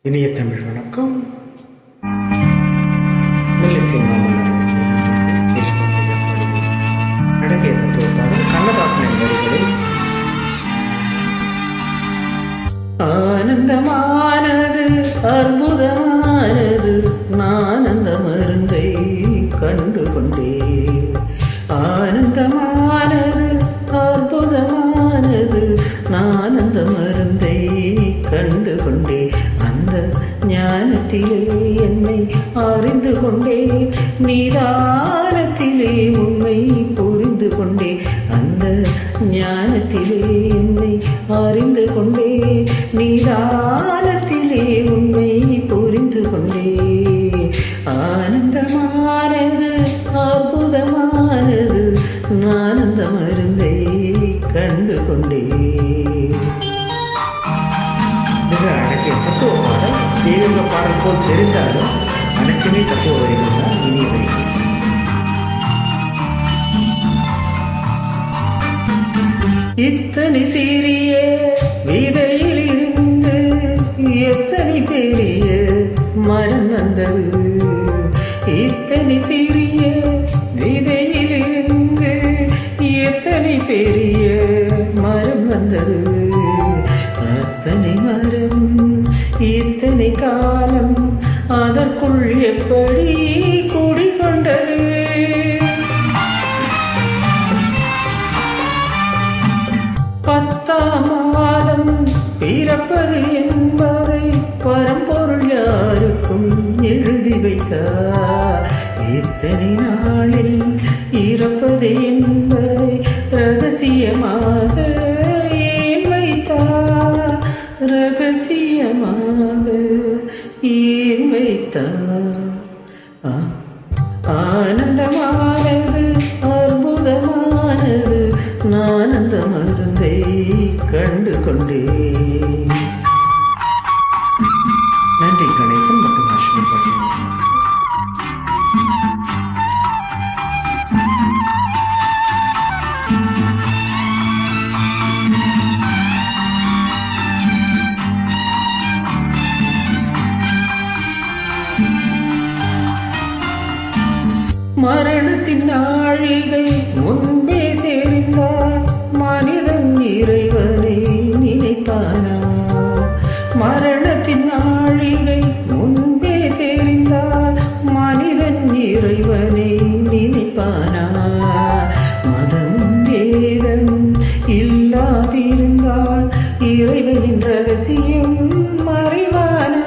இனிய தமிழ் வணக்கம். மெல்லிசை அழகிய தத்துவ பாடல் கண்ணதாசனின் வரிகளில் ஆனந்தமானது அற்புதமானது நான் அந்த மருந்தை கண்டு கொண்டே. ஆனந்தமானது அற்புதமானது நான் அந்த மருந்தை கண்டு கொண்டே. அந்த ஞானத்திலே என்னை அறிந்து கொண்டே, நிதானத்திலே உண்மை புரிந்து கொண்டே. அந்த ஞானத்திலே என்னை அறிந்து கொண்டே, நிதானத்திலே உண்மை புரிந்து கொண்டே. ஆனந்தமானது அற்புதமானது நான் அந்த மருந்தை கண்டு கொண்டே. அழகிய தத்துவ பாடல், தெய்வீக பாடல் போல் தெரிந்தாலும் அனைத்துமே தத்துவ வரிகள் தான், இனிய வரிகள். இத்தனை சிறிய விதையில் இருந்து எத்தனை பெரிய மரம் வந்தது. இத்தனை சிறிய விதையில் இருந்து எத்தனை பெரிய மரம் வந்தது. அத்தனை மரம் இத்தனை காலம் அதற்குள் எப்படி கூடிக்கொண்டது. பத்தாம் மாதம் பிறப்பது என்பதை பரம்பொருள் யாருக்கும் எழுதி வைத்தார். இத்தனை நாளில் இறப்பது என்பதை ரகசியமாக ஏன் வைத்தார். ரகசியமாக ஏன் வைத்தார். ஆனந்தமானது அற்புதமானது நான் அந்த மருந்தை கண்டு கொண்டே. நன்றி கணேசன் மற்றும் அஸ்வினி பாண்டியன். மரணத்தின் நாழிகை முன்பே தெரிந்தால் மனிதன் இறைவனை நினைப்பானா. மரணத்தின் நாழிகை முன்பே தெரிந்தால் மனிதன் இறைவனை நினைப்பானா. மதம் வேதம் இல்லாதிருந்தால் இறைவனின் ரகசியம் மறைவானா.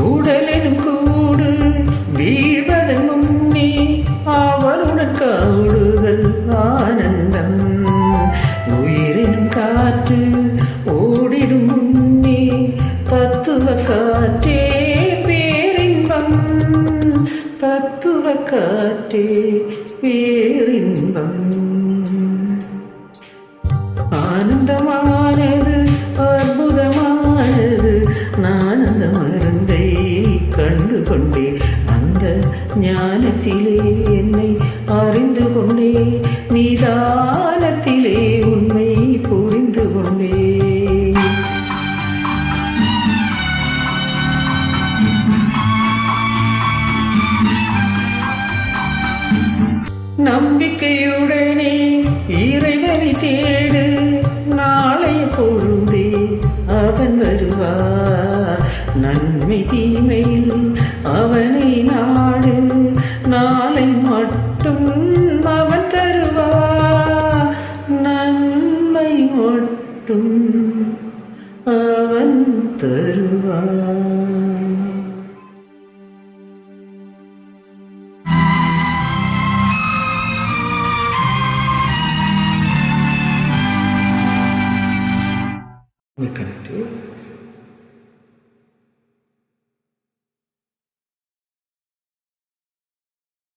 உடலினும் கூடு வீழ்வதன் முன்னே அவருடன் காடுதல் ஆனந்தம். உயிரினும் காற்று ஓடிடும் முன்னே தத்துவ காற்றே பேரின்பம். தத்துவ காற்றே பேரின்பம். ஆனந்தமானது அற்புதமானது நான் அந்த மருந்தை கண்டு கொண்டே. அந்த ஞானத்திலே என்னை அறிந்து கொண்டே, நிதானத்திலே உண்மை புரிந்து கொண்டே. நம்பிக்கையுடனே இறைவனை தேடு, நாளைய பொழுதே அவன் வருவார். நன்மை தீமையில் அவனை நாடு, நாளை மட்டும் அவன் தருவார். நன்மை மட்டும் அவன் தருவார். மிக்க நன்றி.